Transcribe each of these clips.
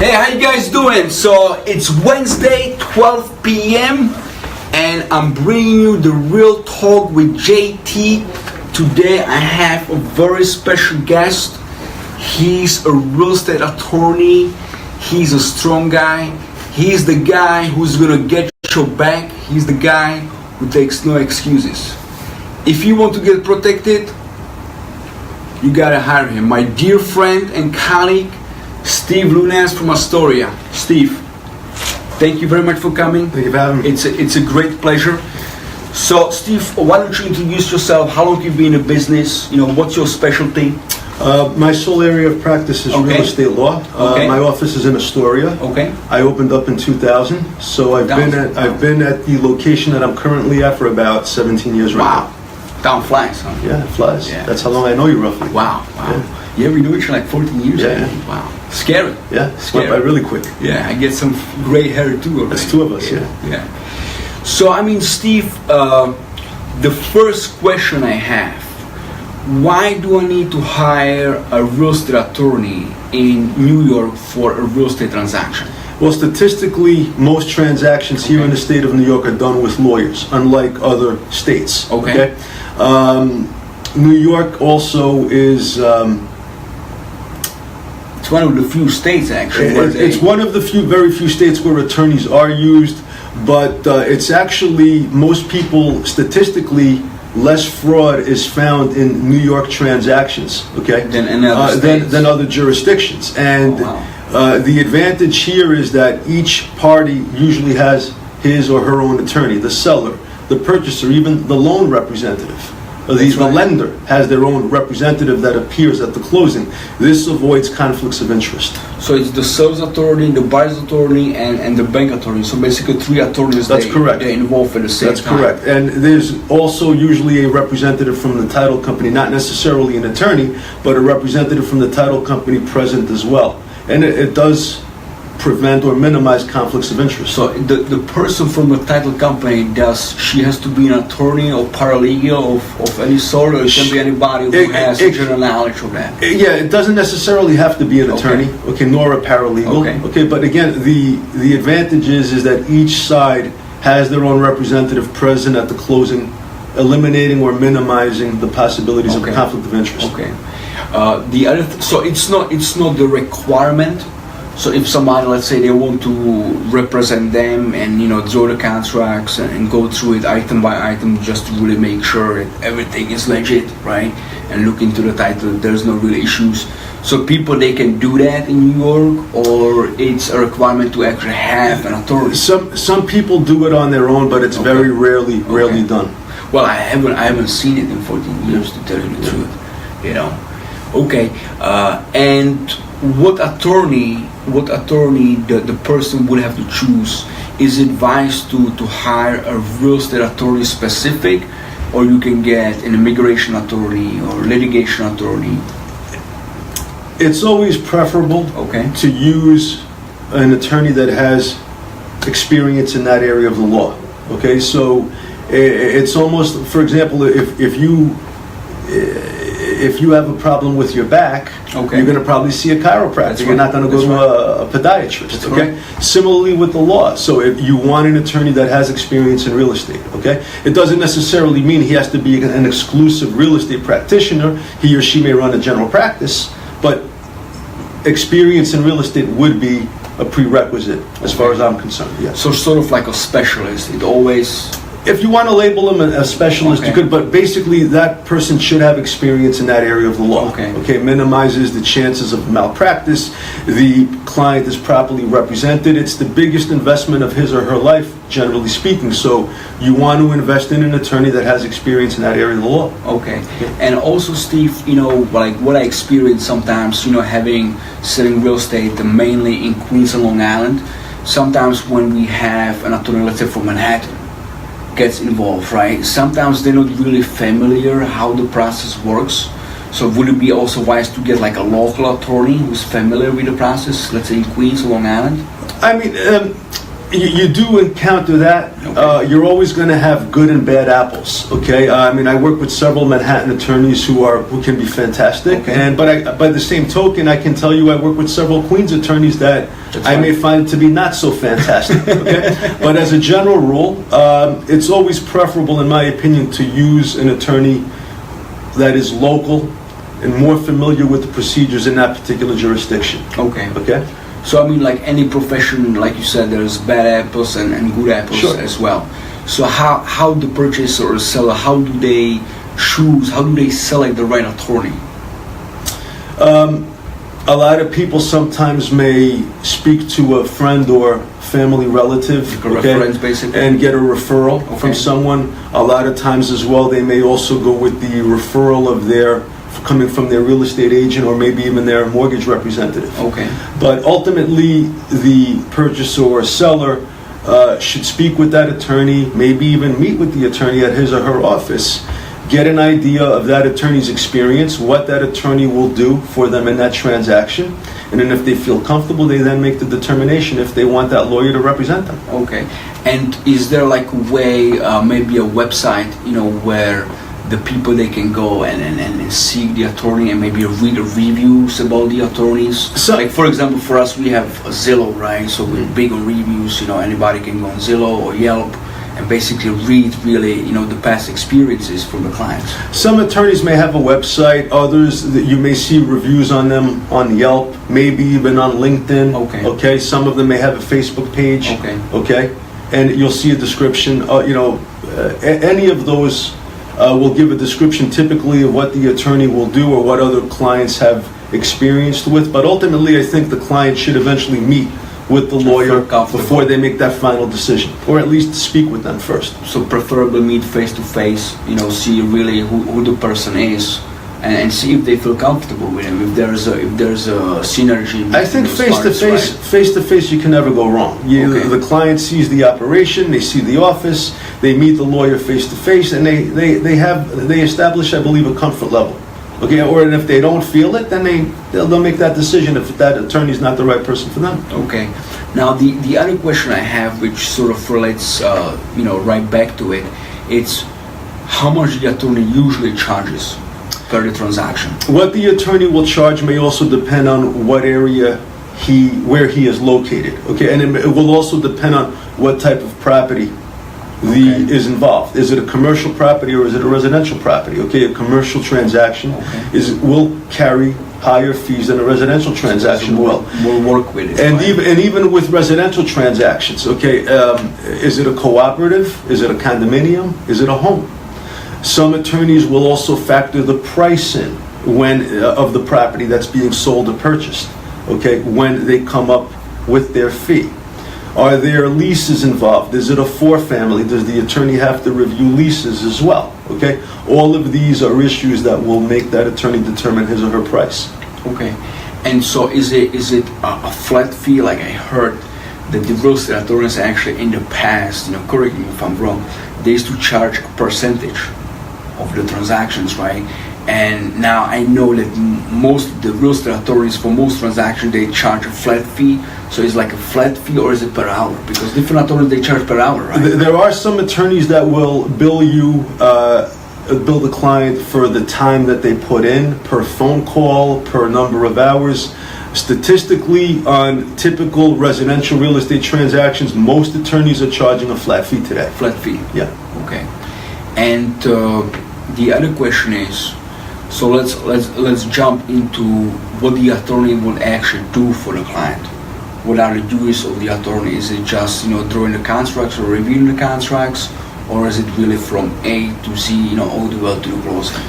Hey, how you guys doing? So it's Wednesday, 12 p.m. and I'm bringing you the Real Talk with JT. Today I have a very special guest. He's a real estate attorney. He's a strong guy. He's the guy who's gonna get your back. He's the guy who takes no excuses. If you want to get protected, you gotta hire him. My dear friend and colleague, Steve Leunes from Astoria. Steve, thank you very much for coming. Thank you for having me. It's a great pleasure. So, Steve, why don't you introduce yourself? How long have you been in business? You know, what's your specialty? My sole area of practice is real estate law. My office is in Astoria. Okay. I opened up in 2000, so I've been at the location that I'm currently at for about 17 years right now. Time flies, huh? Yeah, it flies. Yeah. That's how long I know you roughly. Wow. Yeah, we knew each other like 14 years. Yeah. Wow. Scary. Yeah, Scary. went by really quick. Yeah, I get some gray hair too already. That's two of us. Yeah. So, I mean, Steve, the first question I have: why do I need to hire a real estate attorney in New York for a real estate transaction? Well, statistically, most transactions here in the state of New York are done with lawyers, unlike other states. Okay. New York also is... it's one of the few states, actually. It's one of the very few states where attorneys are used, but it's actually, most people, statistically, less fraud is found in New York transactions, okay, than other jurisdictions. And the advantage here is that each party usually has his or her own attorney, the seller, the purchaser, even the loan representative. The lender has their own representative that appears at the closing. This avoids conflicts of interest. So it's the sales attorney, the buyer's attorney, and the bank attorney. So basically 3 attorneys. That's correct. They're involved at the same time. That's correct. And there's also usually a representative from the title company, not necessarily an attorney, but a representative from the title company present as well. And it does prevent or minimize conflicts of interest. So the person from the title company, she has to be an attorney or paralegal of any sort, or it can be anybody who has general knowledge of that? Yeah, it doesn't necessarily have to be an attorney, nor a paralegal. Okay, but again, the advantage is that each side has their own representative present at the closing, eliminating or minimizing the possibilities of a conflict of interest. Okay. The other so it's not the requirement. So if somebody, let's say, they want to represent them and draw the contracts and go through it item by item just to really make sure that everything is legit, right? And look into the title, there's no real issues. So people, they can do that in New York, or it's a requirement to actually have an attorney? Some people do it on their own, but it's very rarely done. Well, I haven't seen it in 14 years, to tell you the truth. Okay, and what attorney the person would have to choose? Is it advised to hire a real estate attorney specific, or you can get an immigration attorney or litigation attorney? It's always preferable to use an attorney that has experience in that area of the law. Okay, so it's almost, for example, if you have a problem with your back, you're going to probably see a chiropractor. You're not going to go to a podiatrist. Similarly with the law. So if you want an attorney that has experience in real estate, it doesn't necessarily mean he has to be an exclusive real estate practitioner. He or she may run a general practice, but experience in real estate would be a prerequisite as far as I'm concerned. Yes. So sort of like a specialist. It always. If you want to label him a specialist, you could, but basically that person should have experience in that area of the law. Minimizes the chances of malpractice. The client is properly represented. It's the biggest investment of his or her life, generally speaking. So you want to invest in an attorney that has experience in that area of the law. And also, Steve, like what I experience sometimes, selling real estate mainly in Queens and Long Island. Sometimes when we have an attorney, let's say from Manhattan, gets involved, right? Sometimes they're not really familiar how the process works. So would it be also wise to get like a local attorney who's familiar with the process, let's say in Queens or Long Island? I mean, You do encounter that. Okay. You're always going to have good and bad apples. Okay. I mean, I work with several Manhattan attorneys who can be fantastic. Okay. But by the same token, I can tell you I work with several Queens attorneys that I may find to be not so fantastic. Okay. But as a general rule, it's always preferable, in my opinion, to use an attorney that is local and more familiar with the procedures in that particular jurisdiction. Okay. Okay. So I mean, like any profession, like you said, there's bad apples and good apples Sure. as well. So how the purchaser or seller, how do they select the right attorney? A lot of people sometimes may speak to a friend or family relative, Like a reference, basically? and get a referral from Okay. someone. A lot of times as well, they may also go with the referral of coming from their real estate agent or maybe even their mortgage representative. Okay. But ultimately, the purchaser or seller should speak with that attorney, maybe even meet with the attorney at his or her office, get an idea of that attorney's experience, what that attorney will do for them in that transaction, and then if they feel comfortable, they then make the determination if they want that lawyer to represent them. Okay. And is there like a way, maybe a website, where the people they can go and seek the attorney and maybe read the reviews about the attorneys? So- like for example, for us we have Zillow, right? So we're big on reviews. Anybody can go on Zillow or Yelp and basically read really the past experiences from the clients. Some attorneys may have a website, others that you may see reviews on them on Yelp, maybe even on LinkedIn. Okay. Okay. Some of them may have a Facebook page. Okay. Okay. And you'll see a description. Any of those will give a description typically of what the attorney will do or what other clients have experienced with. But ultimately, I think the client should eventually meet with the lawyer before they make that final decision, or at least speak with them first. So preferably meet face to face, see really who the person is, and see if they feel comfortable with him. If there's a synergy. I think face to face, you can never go wrong. Okay. The client sees the operation, they see the office, they meet the lawyer face to face, and they establish, I believe, a comfort level. Okay, or if they don't feel it, then they'll make that decision if that attorney's not the right person for them. Okay. Now the other question I have, which sort of relates, right back to it, it's how much the attorney usually charges per the transaction. What the attorney will charge may also depend on what area where he is located. Okay, and it will also depend on what type of property is involved. Is it a commercial property or is it a residential property? Okay, a commercial transaction will carry higher fees than a residential transaction will. We'll work with it. And right? even with residential transactions, okay, is it a cooperative? Is it a condominium? Is it a home? Some attorneys will also factor the price in of the property that's being sold or purchased. Okay, when they come up with their fee. Are there leases involved? Is it a four-family? Does the attorney have to review leases as well? Okay, all of these are issues that will make that attorney determine his or her price. Okay, and so is it a flat fee? Like I heard that the real estate attorneys actually in the past, correct me if I'm wrong, they used to charge a percentage of the transactions, right? And now I know that most of the real estate attorneys for most transactions they charge a flat fee. So it's like a flat fee, or is it per hour? Because different attorneys they charge per hour, right? There are some attorneys that will bill the client for the time that they put in, per phone call, per number of hours. Statistically, on typical residential real estate transactions, most attorneys are charging a flat fee today. Flat fee. Yeah. Okay. And the other question is, so let's jump into what the attorney will actually do for the client. What are the duties of the attorney? Is it just drawing the contracts or reviewing the contracts, or is it really from A to Z, all the way to the closing?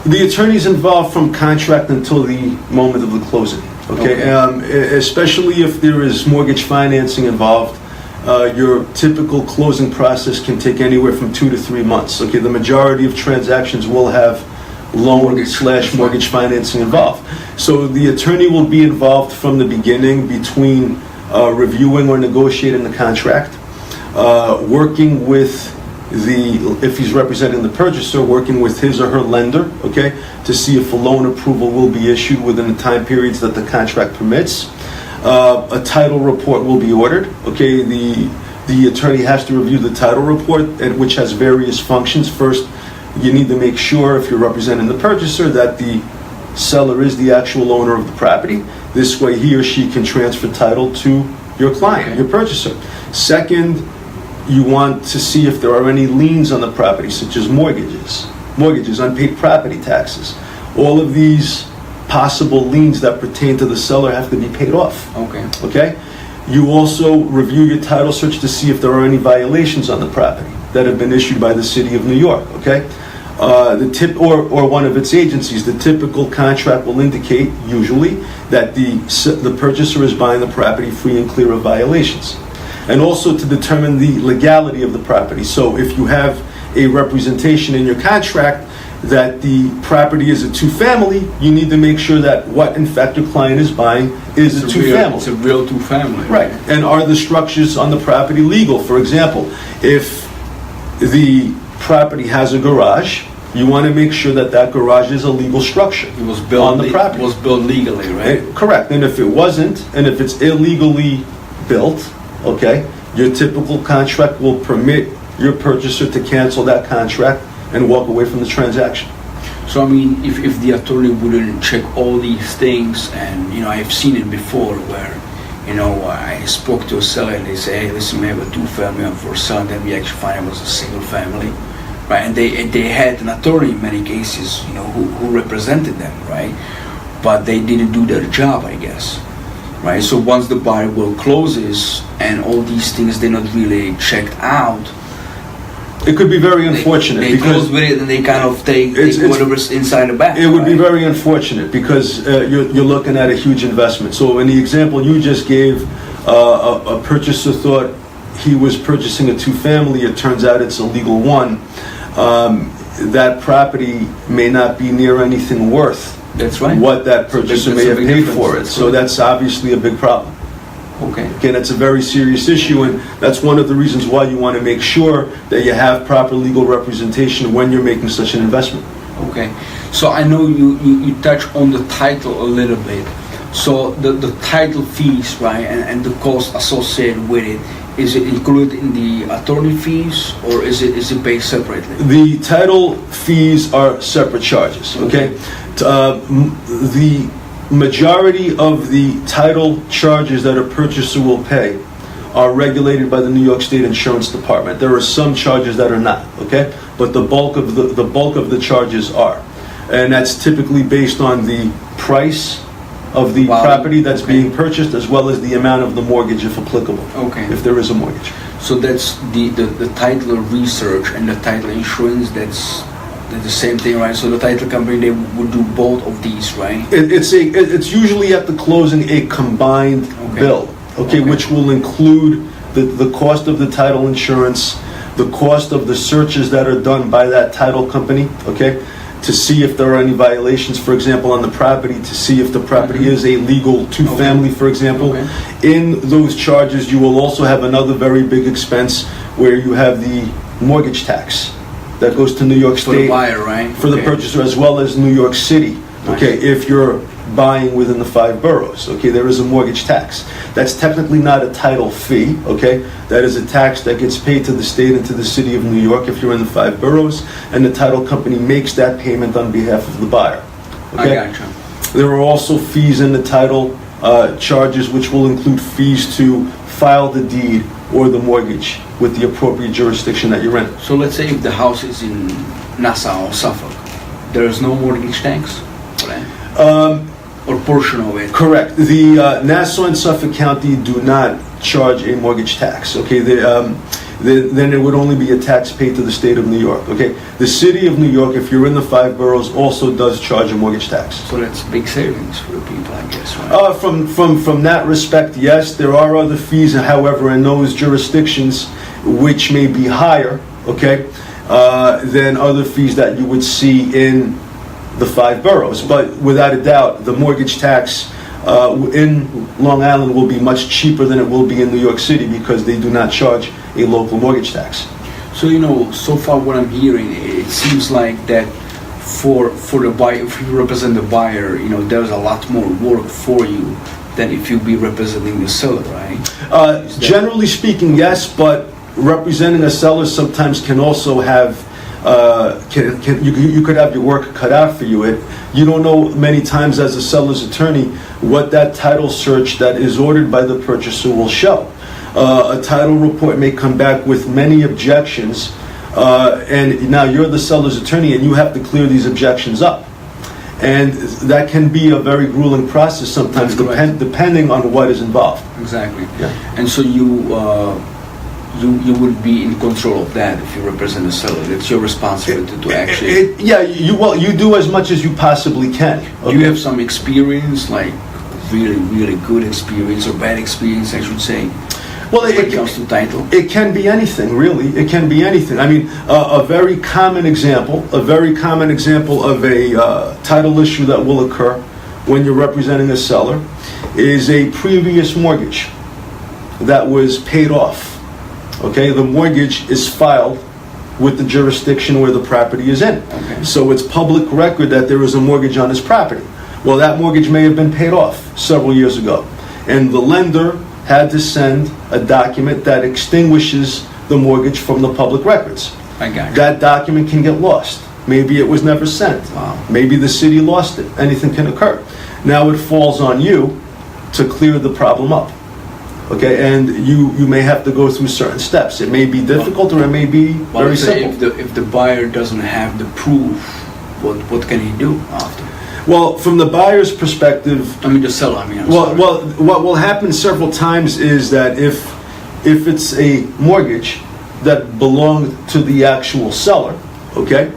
The attorney's involved from contract until the moment of the closing. Okay. Especially if there is mortgage financing involved. Your typical closing process can take anywhere from 2 to 3 months. Okay, the majority of transactions will have loan/mortgage financing involved. So the attorney will be involved from the beginning between reviewing or negotiating the contract, working with if he's representing the purchaser, working with his or her lender, okay, to see if a loan approval will be issued within the time periods that the contract permits. A title report will be ordered. Okay, the attorney has to review the title report, which has various functions. First, you need to make sure, if you're representing the purchaser, that the seller is the actual owner of the property. This way he or she can transfer title to your client, your purchaser. Second, you want to see if there are any liens on the property, such as mortgages, unpaid property taxes. All of these possible liens that pertain to the seller have to be paid off. Okay? You also review your title search to see if there are any violations on the property that have been issued by the City of New York. Okay? Or one of its agencies. The typical contract will indicate, usually, that the purchaser is buying the property free and clear of violations. And also to determine the legality of the property. So if you have a representation in your contract that the property is a two-family, you need to make sure that what in fact your client is buying is a two-family. It's a real two-family. Right. And are the structures on the property legal? For example, if the property has a garage, you want to make sure that that garage is a legal structure. It was built on the property. It was built legally, right? Correct. And if it wasn't, and if it's illegally built, okay, your typical contract will permit your purchaser to cancel that contract and walk away from the transaction. So I mean, if the attorney wouldn't check all these things, and I've seen it before where I spoke to a seller and they say, hey, listen, we have a two-family and for sale, then we actually find it was a single family, right? And they had an attorney in many cases, who represented them, right? But they didn't do their job, I guess, right? So once the buyer will closes and all these things they're not really checked out, it could be very unfortunate. They close with it and they kind of take whatever's inside the bag. It would be very unfortunate because you're looking at a huge investment. So in the example you just gave, a purchaser thought he was purchasing a two-family. It turns out it's a legal one. That property may not be near anything worth. That's right. What that purchaser may have paid for it. So that's obviously a big problem. Okay. Again, it's a very serious issue, and that's one of the reasons why you want to make sure that you have proper legal representation when you're making such an investment. Okay. So I know you touch on the title a little bit. So the title fees, right, and the cost associated with it, is it included in the attorney fees or is it paid separately? The title fees are separate charges. Okay. The majority of the title charges that a purchaser will pay are regulated by the New York State Insurance Department. There are some charges that are not, okay? But the bulk of the charges are. And that's typically based on the price of the property that's being purchased as well as the amount of the mortgage if applicable. Okay. If there is a mortgage. So that's the title research and the title insurance, that's the same thing, right? So the title company, they would do both of these, right? It's usually at the closing a combined bill, which will include the cost of the title insurance, the cost of the searches that are done by that title company, to see if there are any violations, for example, on the property, to see if the property is a legal two-family, for example. In those charges, you will also have another very big expense where you have the mortgage tax that goes to New York State for the buyer, right? For the purchaser, as well as New York City. If you're buying within the 5 boroughs, there is a mortgage tax. That's technically not a title fee, That is a tax that gets paid to the state and to the city of New York if you're in the 5 boroughs, and the title company makes that payment on behalf of the buyer. I gotcha. There are also fees in the title charges, which will include fees to file the deed or the mortgage with the appropriate jurisdiction that you're in. So let's say if the house is in Nassau or Suffolk, there is no mortgage tax for that? Or portion of it? Correct. The Nassau and Suffolk County do not charge a mortgage tax. Then it would only be a tax paid to the state of New York. The city of New York, if you're in the 5 boroughs, also does charge a mortgage tax. So that's big savings for the people, I guess, right? From that respect, yes. There are other fees, however, in those jurisdictions which may be higher, than other fees that you would see in the 5 boroughs. But without a doubt, the mortgage tax in Long Island will be much cheaper than it will be in New York City because they do not charge a local mortgage tax. So, so far what I'm hearing, it seems like that for the buyer, if you represent the buyer, there's a lot more work for you than if you be representing the seller, right? Generally speaking, yes, but representing a seller sometimes can also have you could have your work cut out for you. You don't know many times as a seller's attorney what that title search that is ordered by the purchaser will show. A title report may come back with many objections, and now you're the seller's attorney and you have to clear these objections up. And that can be a very grueling process sometimes, depending on what is involved. Exactly. Yeah. And so you would be in control of that if you represent a seller. It's your responsibility to actually. You do as much as you possibly can. Okay? Do you have some experience, like really, really good experience or bad experience, I should say? Well, when it comes to title, it can be anything, really. It can be anything. I mean, a very common example of a title issue that will occur when you're representing a seller is a previous mortgage that was paid off. Okay, the mortgage is filed with the jurisdiction where the property is in. Okay. So it's public record that there is a mortgage on this property. Well, that mortgage may have been paid off several years ago, and the lender had to send a document that extinguishes the mortgage from the public records. I got you. That document can get lost. Maybe it was never sent. Wow. Maybe the city lost it. Anything can occur. Now it falls on you to clear the problem up. Okay, and you may have to go through certain steps. It may be difficult or it may be very simple. If the buyer doesn't have the proof, what can he do after? Well, from the buyer's perspective, the seller. I'm well, sorry. what will happen several times is that if it's a mortgage that belonged to the actual seller, okay,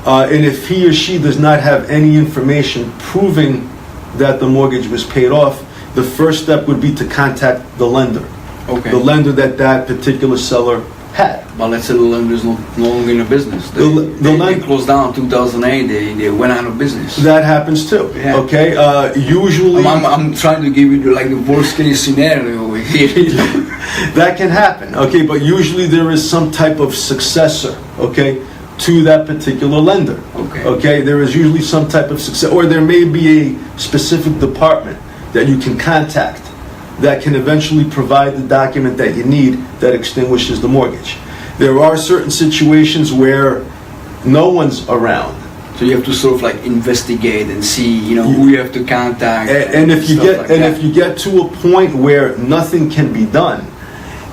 and if he or she does not have any information proving that the mortgage was paid off, the first step would be to contact the lender. Okay. The lender that particular seller had. But let's say the lender is no longer in the business. They closed down in 2008. They went out of business. That happens too. Yeah. Okay. Usually, I'm trying to give you the worst case scenario here. That can happen. Okay, but usually there is some type of successor. Okay, to that particular lender. Okay. Okay. There is usually some type of success, or there may be a specific department that you can contact that can eventually provide the document that you need that extinguishes the mortgage. There are certain situations where no one's around. So you have to sort of investigate and see, who you have to contact. And if you get to a point where nothing can be done,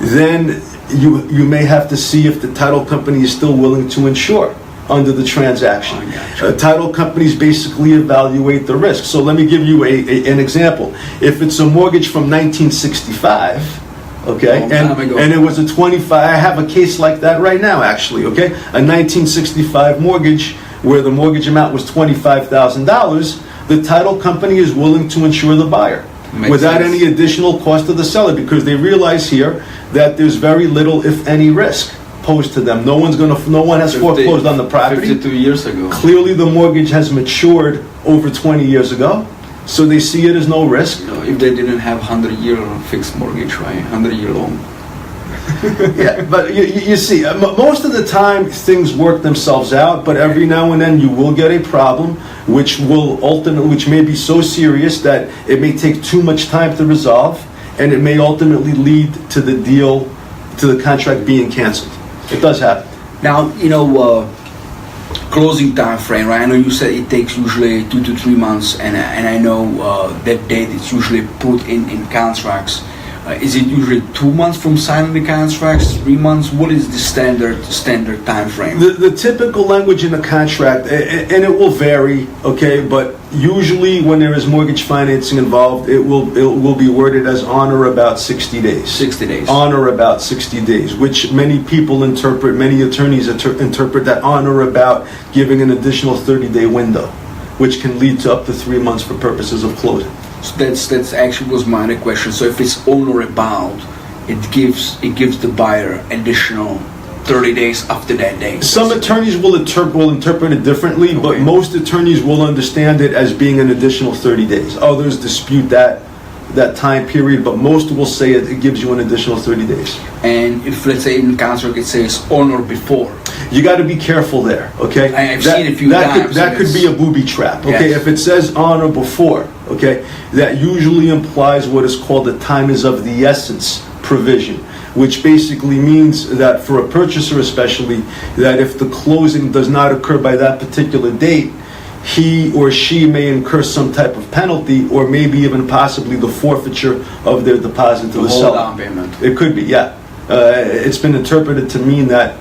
then you may have to see if the title company is still willing to insure under the transaction. Title companies basically evaluate the risk. So let me give you an example. If it's a mortgage from 1965, okay, and it was a 25, I have a case like that right now actually, okay, a 1965 mortgage where the mortgage amount was $25,000, the title company is willing to insure the buyer without any additional cost to the seller, because they realize here that there's very little, if any, risk posed to them. No one has foreclosed on the property. 52 years ago. Clearly the mortgage has matured over 20 years ago, so they see it as no risk. If they didn't have 100-year fixed mortgage, right? 100-year loan. Yeah, but you see, most of the time things work themselves out, but every now and then you will get a problem which may be so serious that it may take too much time to resolve, and it may ultimately lead to the contract being canceled. It does happen. Now, closing time frame, right? I know you said it takes usually 2 to 3 months, and I know that date is usually put in contracts. Is it usually 2 months from signing the contracts, 3 months? What is the standard time frame? The typical language in the contract, and it will vary, okay, but usually when there is mortgage financing involved, it will be worded as on or about 60 days. 60 days. On or about 60 days, which many attorneys interpret that on or about giving an additional 30-day window, which can lead to up to 3 months for purposes of closing. So that's actually was my other question. So if it's on or about, it gives the buyer additional 30 days after that date. Some attorneys will interpret it differently, but most attorneys will understand it as being an additional 30 days. Others dispute that that time period, but most will say it gives you an additional 30 days. And if, let's say, in the contract it says on or before, you got to be careful there, okay? I've seen a few times. That could be a booby trap, okay? Yes. If it says on or before, okay, that usually implies what is called the time is of the essence provision, which basically means that for a purchaser especially, that if the closing does not occur by that particular date, he or she may incur some type of penalty, or maybe even possibly the forfeiture of their deposit to the seller. Down payment. It could be, yeah. It's been interpreted to mean that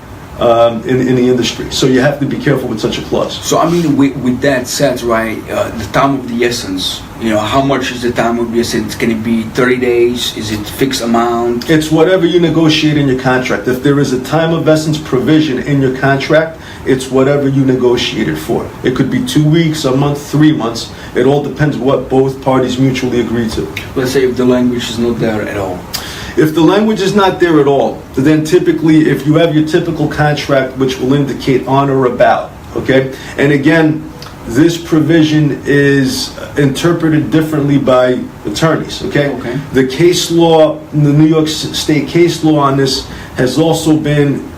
in the industry. So you have to be careful with such a clause. So I mean, with that said, right, the time of the essence, how much is the time of the essence? Can it be 30 days? Is it fixed amount? It's whatever you negotiate in your contract. If there is a time of essence provision in your contract, it's whatever you negotiated for. It could be 2 weeks, a month, 3 months. It all depends what both parties mutually agree to. Let's say if the language is not there at all. If the language is not there at all, then typically, if you have your typical contract, which will indicate on or about, okay? And again, this provision is interpreted differently by attorneys, okay? The case law, the New York State case law on this has also been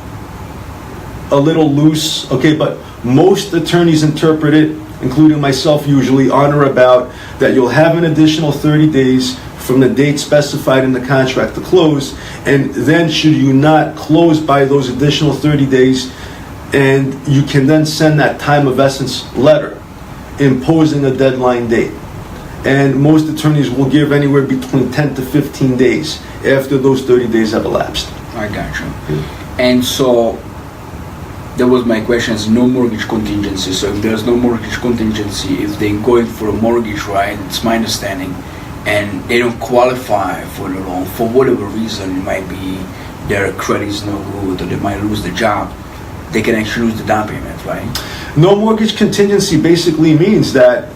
a little loose, okay? But most attorneys interpret it, including myself usually, on or about, that you'll have an additional 30 days from the date specified in the contract to close, and then should you not close by those additional 30 days, and you can then send that time of essence letter imposing a deadline date. And most attorneys will give anywhere between 10 to 15 days after those 30 days have elapsed. I got you. And so that was my question, is no mortgage contingency. So if there's no mortgage contingency, if they're going for a mortgage, right, it's my understanding, and they don't qualify for the loan for whatever reason, it might be their credit is no good, or they might lose the job, they can actually lose the down payment, right? No mortgage contingency basically means that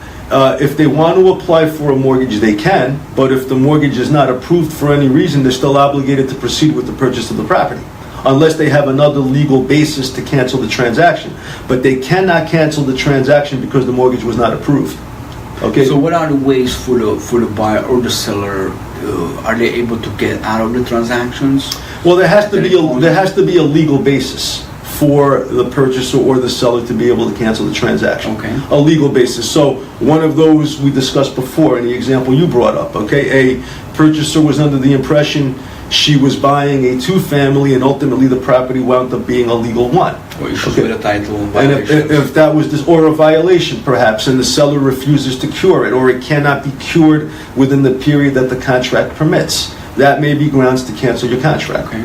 if they want to apply for a mortgage, they can, but if the mortgage is not approved for any reason, they're still obligated to proceed with the purchase of the property, unless they have another legal basis to cancel the transaction. But they cannot cancel the transaction because the mortgage was not approved. Okay. So what are the ways for the buyer or the seller? Are they able to get out of the transactions? Well, there has to be a legal basis for the purchaser or the seller to be able to cancel the transaction. Okay. A legal basis. So one of those we discussed before in the example you brought up. Okay. A purchaser was under the impression she was buying a two-family, and ultimately the property wound up being a legal one. Or issues with a title And violation. if that was this, or a violation perhaps, and the seller refuses to cure it, or it cannot be cured within the period that the contract permits, that may be grounds to cancel your contract. Okay.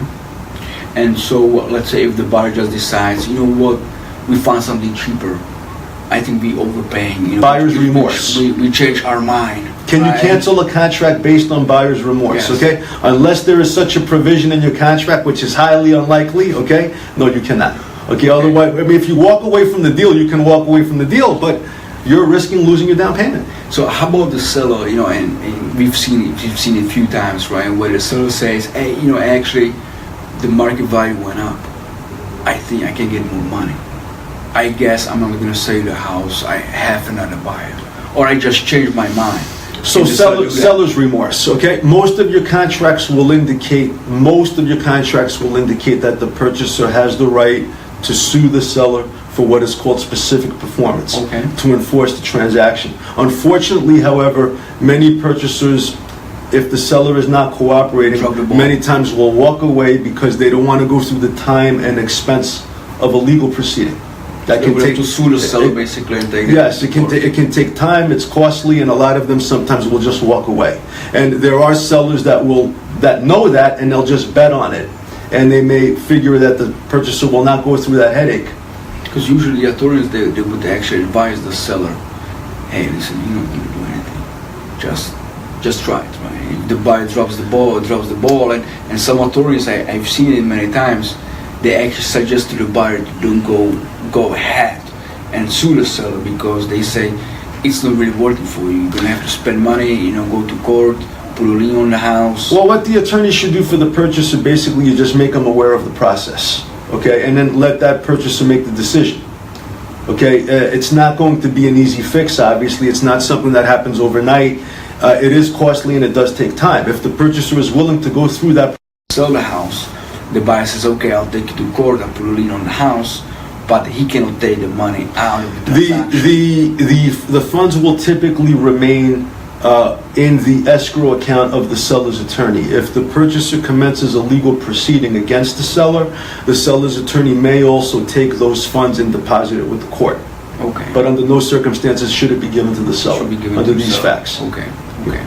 And so let's say if the buyer just decides, you know what, we found something cheaper, I think we overpaying. Buyer's remorse. We change our mind. Can you cancel a contract based on buyer's remorse? Yes. Okay, unless there is such a provision in your contract, which is highly unlikely. Okay, no, you cannot. Okay, otherwise, I mean, if you walk away from the deal, you can walk away from the deal, but you're risking losing your down payment. So how about the seller? And we've seen it a few times, right? Where the seller says, hey, actually, the market value went up. I think I can get more money. I guess I'm not going to sell the house. I have another buyer, or I just changed my mind. So seller's remorse, okay? Most of your contracts will indicate that the purchaser has the right to sue the seller for what is called specific performance, to enforce the transaction. Unfortunately, however, many purchasers, if the seller is not cooperating, many times will walk away because they don't want to go through the time and expense of a legal proceeding. That can take to sue the seller basically. And take yes, it can take time. It's costly, and a lot of them sometimes will just walk away. And there are sellers that know that, and they'll just bet on it, and they may figure that the purchaser will not go through that headache. Because usually the attorneys they would actually advise the seller, hey, listen, you're not going to do anything. Just try it. Right? If the buyer drops the ball, and some attorneys I've seen it many times. They actually suggest to the buyer to don't go ahead and sue the seller because they say it's not really working for you. You're gonna have to spend money, go to court, put a lien on the house. Well, what the attorney should do for the purchaser, basically, you just make them aware of the process, okay, and then let that purchaser make the decision. Okay, it's not going to be an easy fix. Obviously, it's not something that happens overnight. it is costly and it does take time. If the purchaser is willing to go through that, sell the house, the buyer says, okay, I'll take you to court, I'll put a lien on the house, but he cannot take the money out of the transaction. The funds will typically remain in the escrow account of the seller's attorney. If the purchaser commences a legal proceeding against the seller's attorney may also take those funds and deposit it with the court. Okay. But under no circumstances should it be given to the seller under these facts. Okay. Okay.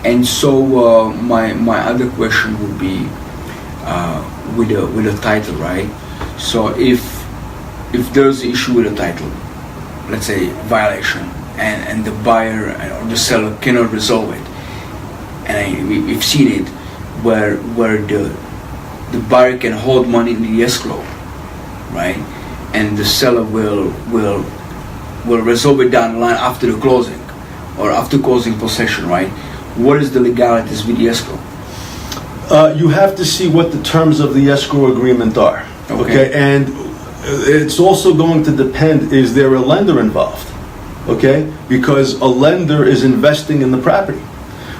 And so my other question would be with the title, right? So if there's an issue with the title, let's say violation, and the buyer or the seller cannot resolve it, and we've seen it where the buyer can hold money in the escrow, right, and the seller will resolve it down the line after the closing or after closing possession, right? What is the legalities with the escrow? You have to see what the terms of the escrow agreement are. Okay, and it's also going to depend, is there a lender involved? Okay, because a lender is investing in the property.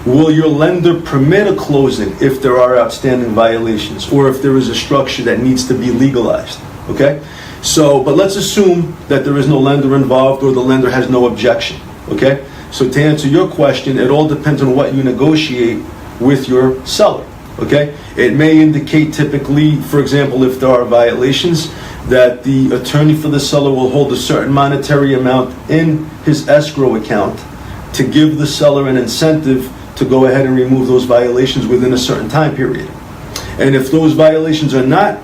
Will your lender permit a closing if there are outstanding violations or if there is a structure that needs to be legalized? Okay, so, but let's assume that there is no lender involved or the lender has no objection. Okay, so to answer your question, it all depends on what you negotiate with your seller. Okay, it may indicate typically, for example, if there are violations, that the attorney for the seller will hold a certain monetary amount in his escrow account to give the seller an incentive to go ahead and remove those violations within a certain time period. And if those violations are not,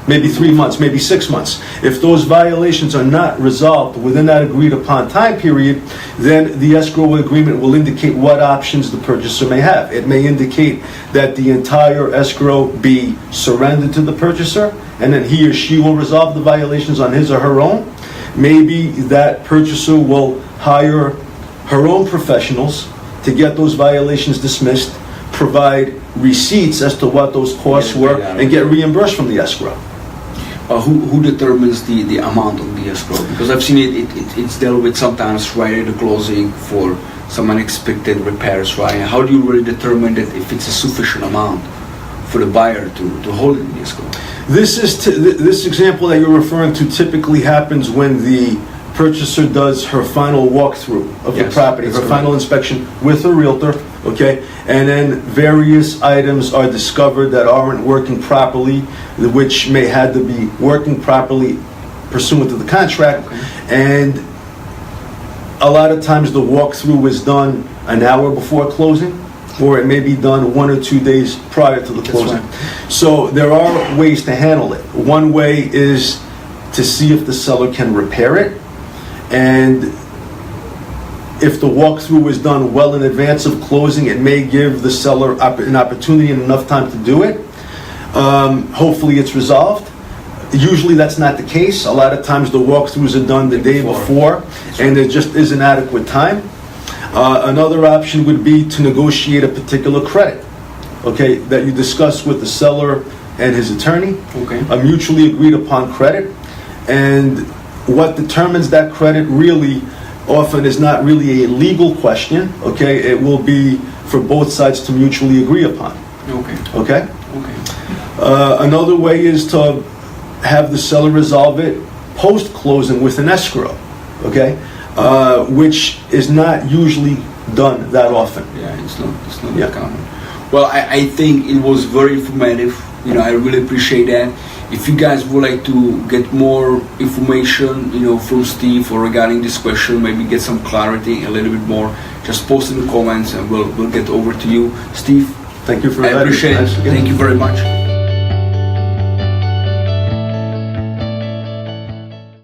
maybe 3 months, maybe 6 months, if those violations are not resolved within that agreed upon time period, then the escrow agreement will indicate what options the purchaser may have. It may indicate that the entire escrow be surrendered to the purchaser, and then he or she will resolve the violations on his or her own. Maybe that purchaser will hire her own professionals to get those violations dismissed, provide receipts as to what those costs were, and get reimbursed from the escrow. Who determines the amount of the escrow? Because I've seen it's dealt with sometimes right at the closing for some unexpected repairs, right? How do you really determine that if it's a sufficient amount for the buyer to hold it in the escrow? This example that you're referring to typically happens when the purchaser does her final walkthrough of the property, her final inspection with a realtor, okay? And then various items are discovered that aren't working properly, which may have to be working properly pursuant to the contract. And a lot of times the walkthrough is done an hour before closing, or it may be done 1 or 2 days prior to the closing. So there are ways to handle it. One way is to see if the seller can repair it, and if the walkthrough is done well in advance of closing, it may give the seller an opportunity and enough time to do it. Hopefully it's resolved. Usually that's not the case. A lot of times the walkthroughs are done the day before, and there just isn't adequate time. Another option would be to negotiate a particular credit, okay, that you discuss with the seller and his attorney, a mutually agreed upon credit. And what determines that credit really often is not really a legal question, okay? It will be for both sides to mutually agree upon. Okay? Another way is to have the seller resolve it post-closing with an escrow, okay? Which is not usually done that often. Yeah, it's not that common. Well, I think it was very informative. You know, I really appreciate that. If you guys would like to get more information, you know, from Steve or regarding this question, maybe get some clarity a little bit more, just post in the comments and we'll get over to you. Steve, thank you for I appreciate it. Thank you very much.